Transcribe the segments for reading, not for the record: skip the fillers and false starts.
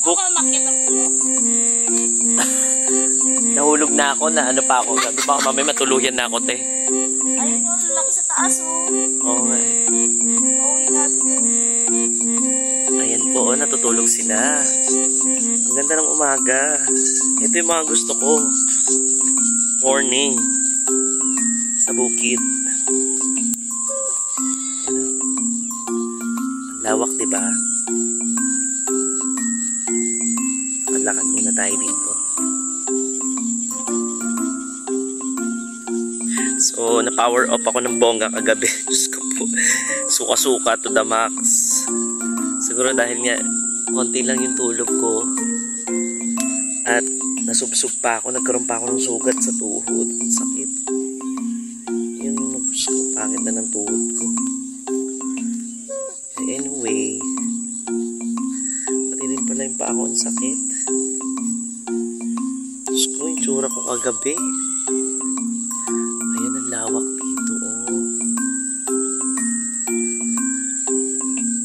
Ako umakyat ang puno. Nahulog na ako, na ano pa ako. Sabi pa ako, mamay matuluyan na ako, te. Ayun yung lalaki sa taas, oh. Oo nga eh. Uuwi natin yun. Ayan po, oh, natutulog sila. Ang ganda ng umaga. Ito yung mga gusto ko. Morning. Sa bukid. Ano? Ang lawak, diba? Lakad muna tayo dito. So, na-power up ako ng bongga kagabi. Diyos ko po. Suka-suka to the max. Siguro dahil nga, konti lang yung tulog ko. At nasubsub pa ako. Nagkaroon pa ako ng sugat sa tuhod. Ang sakit. Yung Diyos ko, pangit na ng tuhod ko. Anyway, pati rin pala yung pa ako ang sakit. Diyos ko, yung tsura ko kagabi. Ayan ang lawak dito, oh.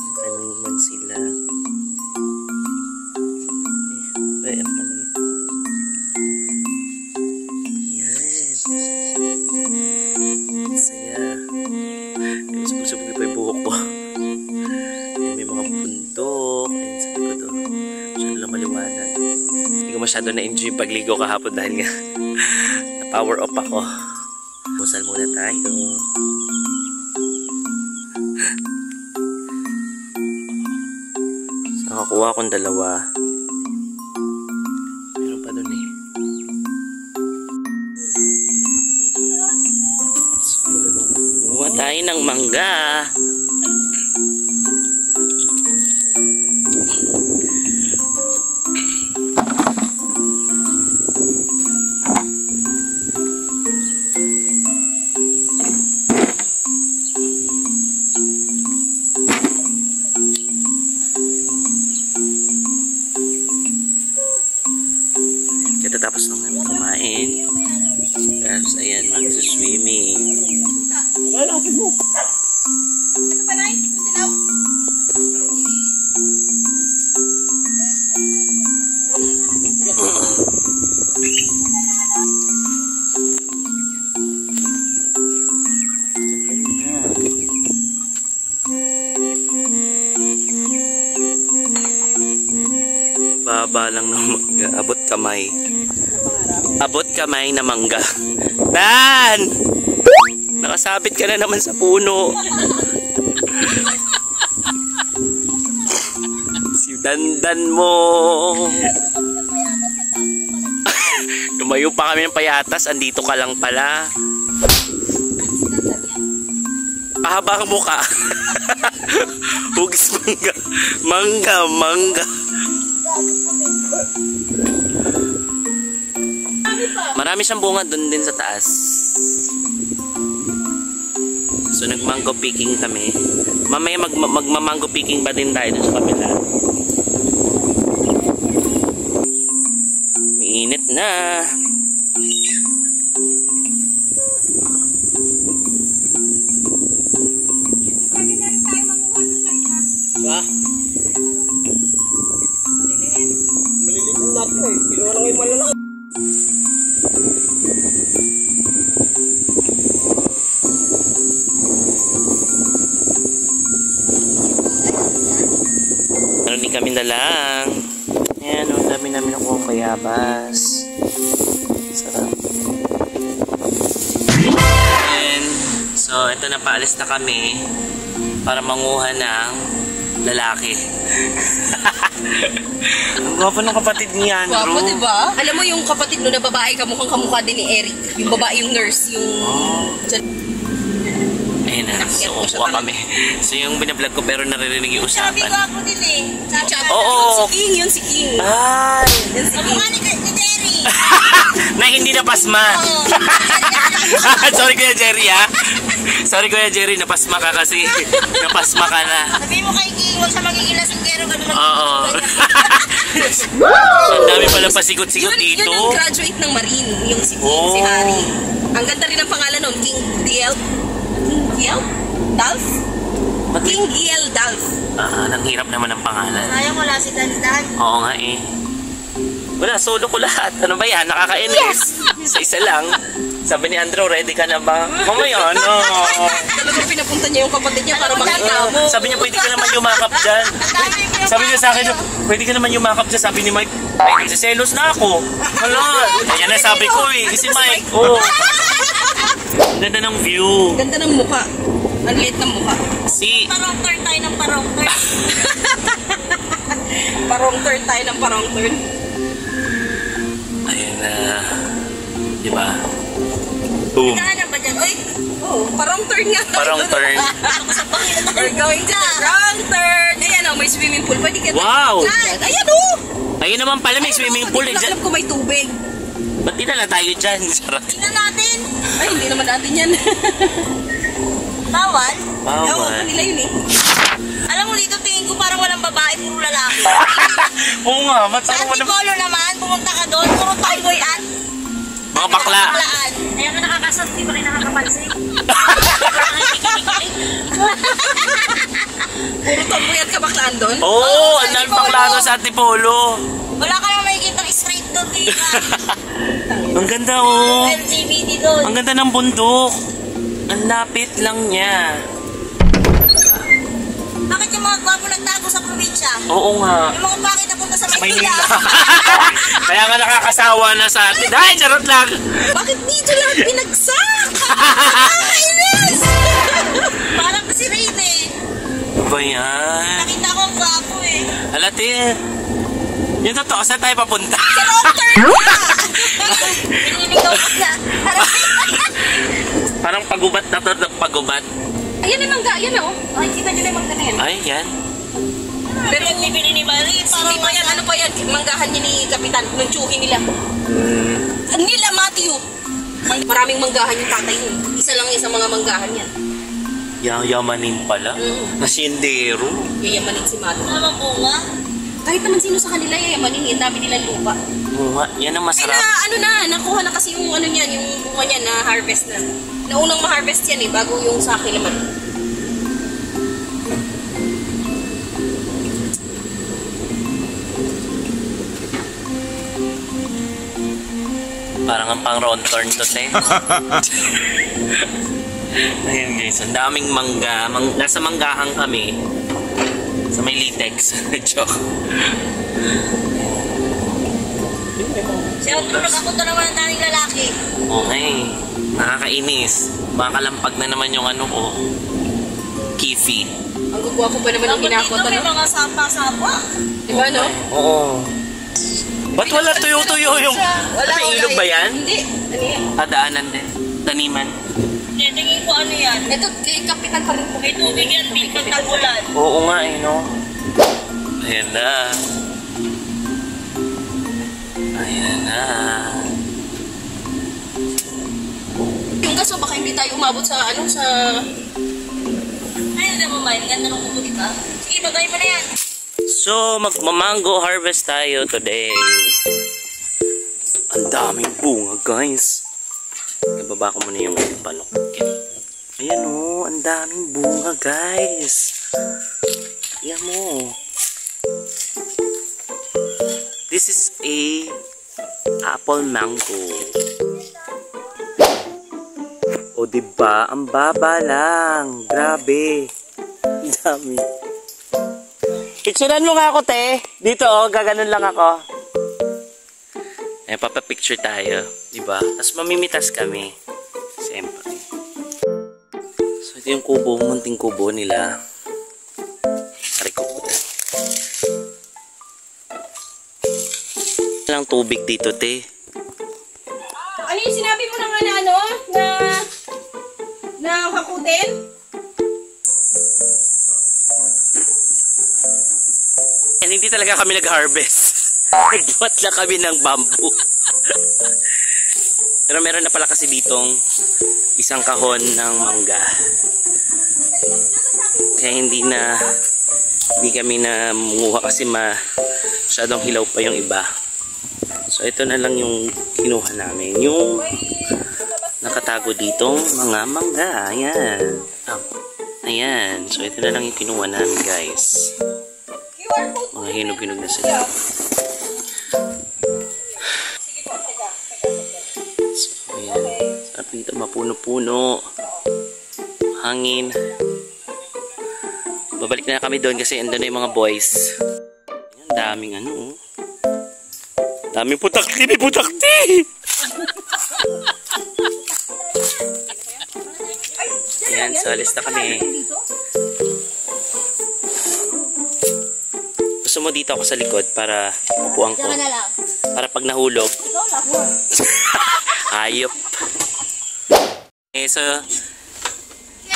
Yung taniman sila. Ayan pala eh. Ayan. Saya. Ayan, sabog-sabog pa yung buhok ko. Ayan, may mga bundok. Ayan, sa likod, oh. Masyado lang maliwanag. Hindi ko masyado na-enjoy yung pagligo kahapon dahil nga na-power up ako. Pusal muna tayo. So, nakakuha akong dalawa. Meron pa dun eh. So, kuha tayo ng mangga. Tapos nung namin kumain. Tapos ayan, mag-swimming. Ito pa, Nay? Dilaw? Baba lang ng mangga. Abot kamay. Abot kamay na mangga. Dan! Nakasabit ka na naman sa puno. Si Dandan mo. Lumayo pa kami ng payatas. Andito ka lang pala. Pahaba ang muka. Hugis mangga. Mangga, mangga. Marami siyang bunga doon din sa taas. So nagmango picking kami. Mamaya magmamango picking ba din tayo doon sa kabila. Mainit na. Ba? Maliliit natin eh. Kinuha lang yung malalaki. Meron din kami dalang. Ayan, ang dami namin nakuha ang bayabas. Sarap. And, so, ito na, paalis na kami para manguha ng lalaki. Ang gwapo ng kapatid ni Andrew. Gwapo, diba? Alam mo yung kapatid mo na babae, kamukhang-kamukha din ni Eric. Yung babae, yung nurse, yung... Ayun na, so kuha kami. So yung binablog ko pero naririnig yung usapan. Sabi ko ako din eh. Oo. Si King, yun si King. Ay! Yun si King. Ni Jerry. Na hindi napasma. Sorry Kuya Jerry ha. Sorry Kuya Jerry, napasma ka kasi. Napasma ka na. Sabi mo kay King, huwag siya magigilas ng kero. Oo. Ang dami pala pasikot-sikot dito. Yun ang graduate ng Marine, yung si King, si Harry. Ang ganda rin ang pangalan nun, King Diel. King Diel? Dolph? King E.L. Dolph. Ang hirap naman ng pangalan. Sayang wala si Dan. Oo nga eh. Wala, solo ko lahat. Ano ba yan? Nakakainis. Yes! Isa lang. Sabi ni Andrew, ready ka na ba? Mamaya, ano? Talagang pinapunta niya yung kapatid niya para makita mo. Sabi niya, pwede ka naman yumakap dyan. Sabi niya sa akin, pwede ka naman yumakap dyan. Sabi ni Mike, ay, nagsiselos na ako. Hala. Yan na sabi ko eh. Si Mike. Oo. Ganda ng view. Ganda ng mukha. Ang liit ng mukha. Parong turn tayo ng parong turn. Parong turn tayo ng parong turn. Ayun na. Diba? Boom. Kaya ba dyan? Uy! Oh, parong turn nga. Parang turn. We're going to the wrong turn. Ayan o, may swimming pool. Pwede ka Wow! Ayan o! Ayun naman pala, may swimming pool eh. Alam ko may tubig. Ba't di na lang tayo dyan? Sarap. Tingnan natin. Ay, hindi naman natin yan. Bawal? Oo, Bawal. kanila yun eh. Alam mo dito, tingin ko parang walang babae, puro lalaki. Oo nga, ba't Sa ako Antipolo naman, pumunta ka doon, puro tomboy at mga bakla. baklaan. Kaya ka nakakasot, di ba kayo nakakapansin? Puro tomboy at kabaklaan doon. Oo, ang dami bakla doon sa Antipolo. Wala ka naman makikita straight doon, di ba? Ang ganda oh. LGBT doon. Ang ganda ng bundok. Ang lapit lang niya. Bakit yung mga gwapo nagtago sa probinsya? Oo nga. Yung mga bakit napunta sa Maynila. Maynila? Kaya nga nakakasawa na sa atin. Ay, charot lang. Bakit dito lahat pinagsak? Inis! Parang si Rain eh. Ano ba yan? Nakita ko ang gwapo eh. Alatin. Yung totoo, saan tayo papunta? Sa wrong turn na! Piniligaw ko na. Parang pagubat na to, pagubat. Ayan yung mangga, ayan o. Ay, kita nyo na yung mangga na yan. Ay, yan. Pero yung bibili ni Mari, Hindi pa yan, ano pa yan, manggahan niya ni Kapitan, nung tsuhi nila. Nila Matthew. Maraming manggahan yung tatay niya. Isa lang yan sa mga manggahan yan. Yamanin pala. Nasyendero. Yayamanin si Matthew. Ano po nga? Kahit naman sino sa kanila, yayamanin yan. Dami nilang lupa. Bunga, yan ang Ay masarap. na, ano na, nakuha na kasi yung ano niyan, yung bunga niya na harvest na. Naunang ma-harvest yan eh, bago yung sa akin naman. Parang ang pang round turn to, te. Ayun guys, ang daming mangga. Nasa manggahan kami. Sa may latex. Joke. Si Andrew, nakapunta naman ang dating lalaki. Okay. Nakakainis. Makakalampag na naman yung ano ko. Kifi. Ang gugwapo pa naman yung Dapat hinakot, dito may ano? mga sapa-sapa. Diba, no? Oo. Ba't wala tuyo-tuyo yung... Wala, May ilog ba yan? Hindi. Ano yan? Daanan din. Taniman. Hindi, tingin ko ano yan. Ito, kay Kapitan pa rin po. May tubig yan, pag tagulan. Oo nga eh, no? Ayan na. Ayan na. Yung kaso, baka hindi tayo umabot sa, ano, sa... Ayun na mo, Mari. Ganda ng kubo, di ba? Sige, bagay mo na yan. So, magmamango harvest tayo today. Ang daming bunga, guys. Ibaba ko muna yung balok. Ayan o, ang daming bunga, guys. Ayan mo. This is a apple mango. O, diba? Ang baba lang. Grabe. Ang dami. Picturean mo nga ako, te. Dito, oh, gaganon lang ako. Eh, papapicture tayo. Diba? Tapos mamimitas kami. Siyempre. So, ito yung kubo, munting kubo nila. Aray ko puta. Walang tubig dito, te. Ano yung sinabi mo na nga na, ano? Na hakutin? And hindi talaga kami nag-harvest. Nagbuhat lang kami ng bamboo. Pero meron na pala kasi ditong isang kahon ng mangga. Kaya hindi kami na munguha kasi masyadong hilaw pa yung iba. So ito na lang yung kinuha namin. Yung nakatago ditong mga mangga. Ayan. Oh. Ayan. So, ito na lang yung kinuha namin, guys. Mga hinog-hinog na sila. So, ayan. Sarap dito, mapuno-puno. Hangin. Babalik na kami doon kasi andun na yung mga boys. Ayan, daming ano, oh. Daming putakti, may putakti! Ayan, so alis na kami. Gusto mo dito ako sa likod para upuan ko. Para pag nahulog. Ayop. Okay, so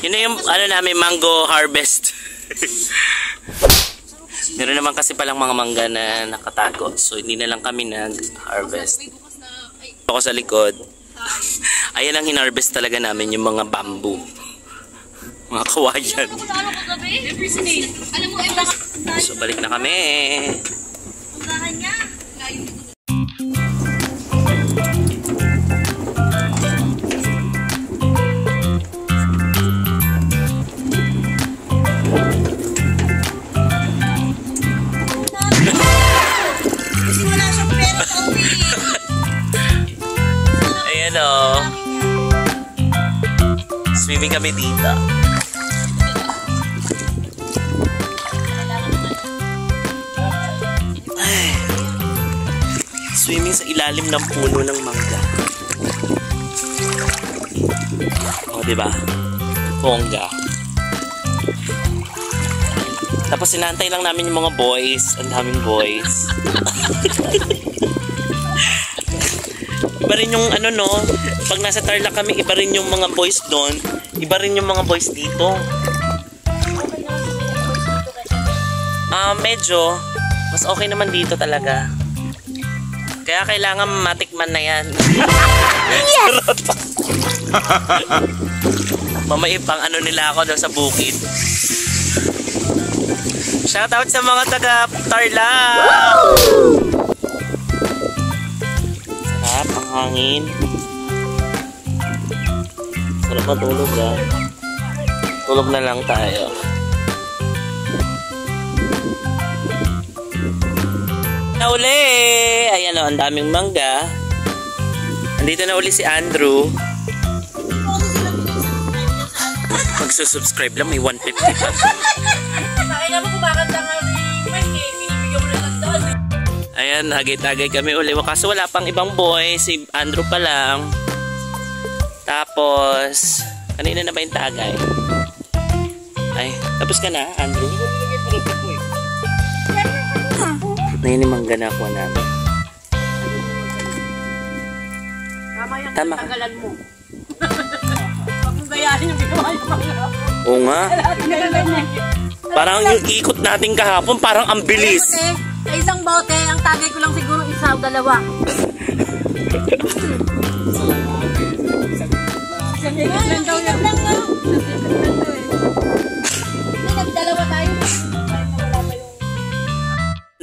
yun na yung ano namin, mango harvest. Meron naman kasi palang mga mangga na nakatago. So hindi na lang kami nag-harvest. Ako sa likod. Ayan ang hinarvest talaga namin, yung mga bamboo. Mga kawayan. So balik na kami. Ayan o. Swimming kami dito. Swimming sa ilalim ng puno ng mangga. O, diba? Bongga. Tapos sinantay lang namin yung mga boys. Ang daming boys. Iba rin yung ano, no? Pag nasa Tarlac kami, iba rin yung mga boys doon. Iba rin yung mga boys dito. Medyo mas okay naman dito talaga. Kaya kailangan matikman na yan. Yes! Mamaya pang ano nila ako daw sa bukid. Shoutout sa mga taga Tarlac! Sarap ang hangin. Sarap matulog, ah. Tulog na lang tayo. Na uli! Ayan o, ang daming mangga. Andito na uli si Andrew. Magsusubscribe lang, may 150 pa. Ayan, hagay-tagay kami uli. Kaso wala pang ibang boy, si Andrew pa lang. Tapos, kanina na ba yung tagay? Ay, tapos ka na, Andrew? Ngayon yung mangga na ako namin. Tama ka. Tagalan mo. Huwag mong gayahin yung ginawa yung mangga. Oo nga. Parang yung ikot natin kahapon, parang ang bilis. Sa isang bote, ang tagay ko lang siguro isa o dalawa. Nagdalawa tayo.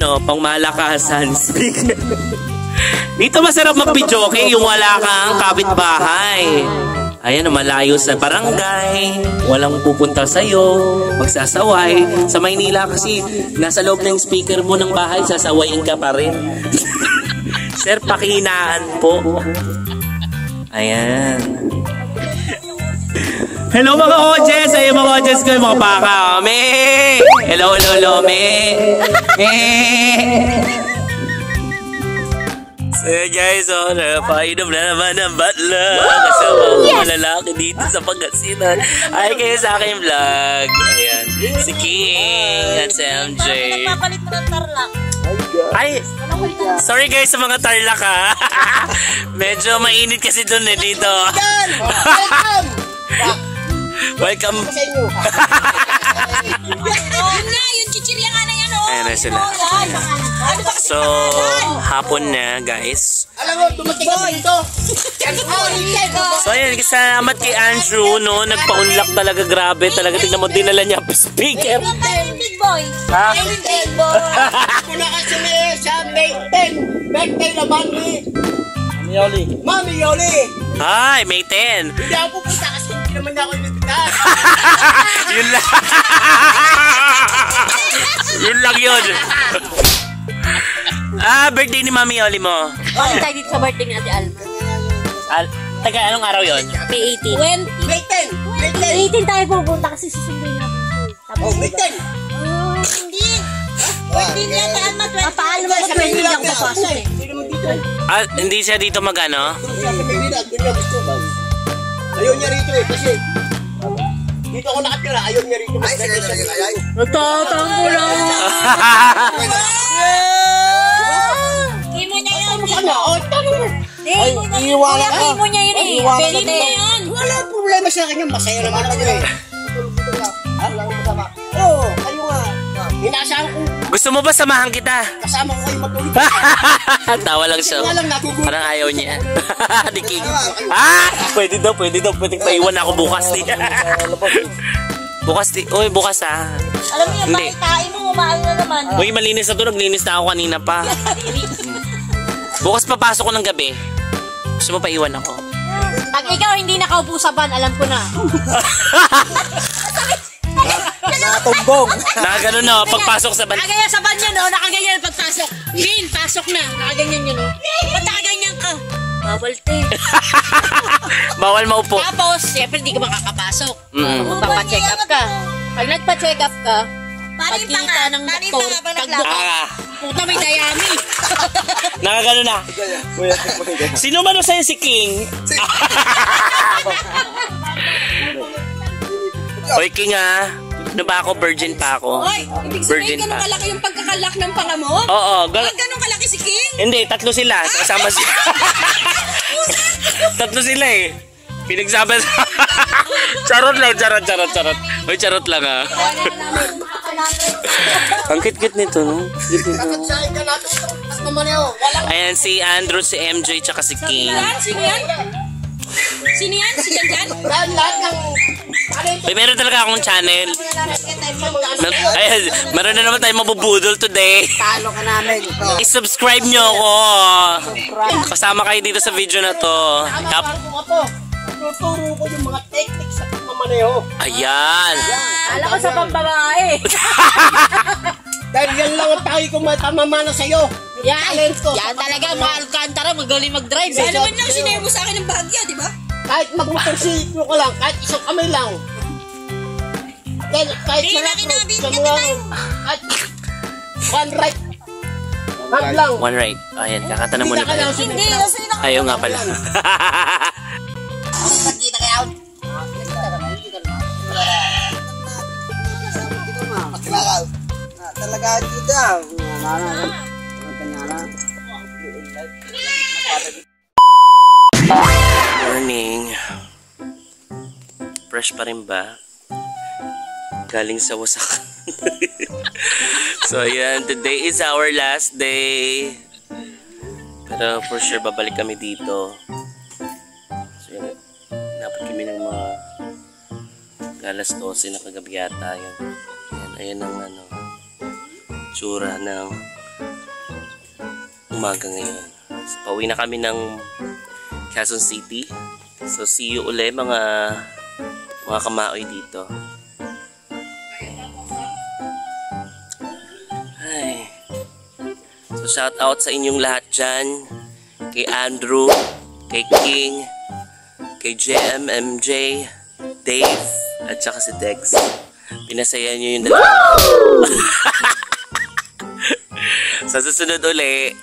No, pang malakasan. Dito masarap mag-videoke yung wala kang kapitbahay. Ayan, malayo sa barangay, walang pupunta sa'yo, magsasaway. Sa Maynila kasi, nasa loob ng speaker mo ng bahay, sasawayin ka pa rin. Sir, pakihinaan po. Ayan. Hello mga audience! Ayun mga audience ko, yung mga baka. Me! Hello, hello, hello, me! So guys, napainom na naman ng batla. Kasama ko mga lalaki dito sa Pangasinan. Ay kayo sa aking vlog. Ayan, si King at si MJ. Nagpapalit mo ng Tarlac. Ay, sorry guys sa mga Tarlac, ha. Medyo mainit kasi doon dito. Welcome. Yun nga, yung chichirya nga na yan, oh. Ayan na sila. So, hapon na guys. Alam mo, dumating ka dito. So ayan, salamat kay Andrew, no? Nagpa-unlock talaga, grabe. Talaga, tignan mo, dinala niya speaker. Big boy. Ha? Big boy. Wala kasi sa May 10. May 10 naman ni Mami Yoli. Hi, May 10. Hindi ako pupunta kasi hindi naman ako Yun lang. Yun lang yun. Birthday ni Mami Oli mo. Bakit tayo dito sa birthday ni Ate Alma? Taga anong araw yun? May 18. May 10. May 10. 18 tayo pupunta kasi susunduin natin siya. Oh, may 10. Hindi. Birthday ni Ate Alma, 20. Paano mo ko 20 hindi ako papasok eh. Sino mo dito? Hindi siya dito mag-ano? Doon siya sa Maynila. Doon niya gusto ba? Ayaw niya rito eh. Kasi dito ako nakatira. Ayaw niya rito. Ay, sige, sige. Nagtatango lang. Imo niya yun. Ano? Oh, tama mo. Ay, iiwanan ka. Imo niya yun eh. Pwede na yan. Wala problema sa kanya. Masaya naman ako eh. Wala akong masama. Oo, kayo nga. Inaasahan ko. Gusto mo ba samahan kita? Kasama ko kayo matulog. Tawa lang siya. Wala lang nagugulo. Parang ayaw niya. Di King. Pwede daw. Pwedeng paiwan ako bukas di. Bukas di. Uy, bukas Alam mo yung Hindi. pakitain mo, umaano na naman. Uy, malinis na to. Naglinis na ako kanina pa. Bukas papasok ko ng gabi. Gusto mo paiwan ako? Pag ikaw hindi nakaupo sa van, alam ko na. Natumbong. Nakagano na, pagpasok sa ban. Nakaganyan sa van yan, no? Nakaganyan pagpasok. Bin, pasok na. Nakaganyan yun, no? Ba't nakaganyan ka? Bawal, te. Bawal maupo. Tapos, siyempre, di ka makakapasok. Mm. Magpapacheck up ka. Pag nagpa-check up ka, pagkita ng doktor, pagbuka, puta may dayami. Nakagano na. Sino man o sa'yo si King? Hoy King ano ba ako? Virgin pa ako. Oy, ibig sabihin Virgin ganun pa. kalaki yung pagkakalak ng panga mo? Oo, Ganun kalaki si King? Hindi, tatlo sila. Kasama sila. Tatlo sila eh. Pinagsama sa... Charot lang, charot. Hoy, charot lang Ang cute nito, no? Cute nito. Saan ka natin? Mas naman yun. Ayan, si Andrew, si MJ, tsaka si King. Sino yan? Sino yan? Si Janjan? Lahat ng... Uy, meron talaga akong channel. Ayan, meron na naman tayo mabubudol today. Talo ka namin. I-subscribe nyo ako. Kasama kayo dito sa video na to. Tuturo ko yung mga techniques sa pagmamaneho. Ayan. Alam ko sa pambabae. Dahil yan lang ang tayo kung matamamana sa'yo. Yan talaga, mahal Alcantara, magaling mag-drive. Ano naman lang sinabi mo sa akin ng Bagya, di ba? Kahit magmotorsiklo ka lang, kahit isang kamay lang. Kahit Di sa na laptop, kinabit sa ka mga... tayo. Kahit one right. Hand lang. One right. Ayan, kakanta na muna tayo. Hindi, kasi Ayaw nga pala. Nakita kaya out. Talaga dito. Morning. Fresh pa rin ba? Galing sa wasakan. So ayan, today is our last day. Pero for sure babalik kami dito. So yun, dapat kami ng mga alas 12 na kagabi yata yun. Ayan ang tsura ng umaga ngayon. So, pauwi na kami ng Quezon City. So see you uli mga kamaoy dito. Ay. So shout out sa inyong lahat dyan. Kay Andrew, kay King, kay JM, MJ, Dave, at saka si Dex. Pinasaya nyo yung dalawa. Sa susunod uli,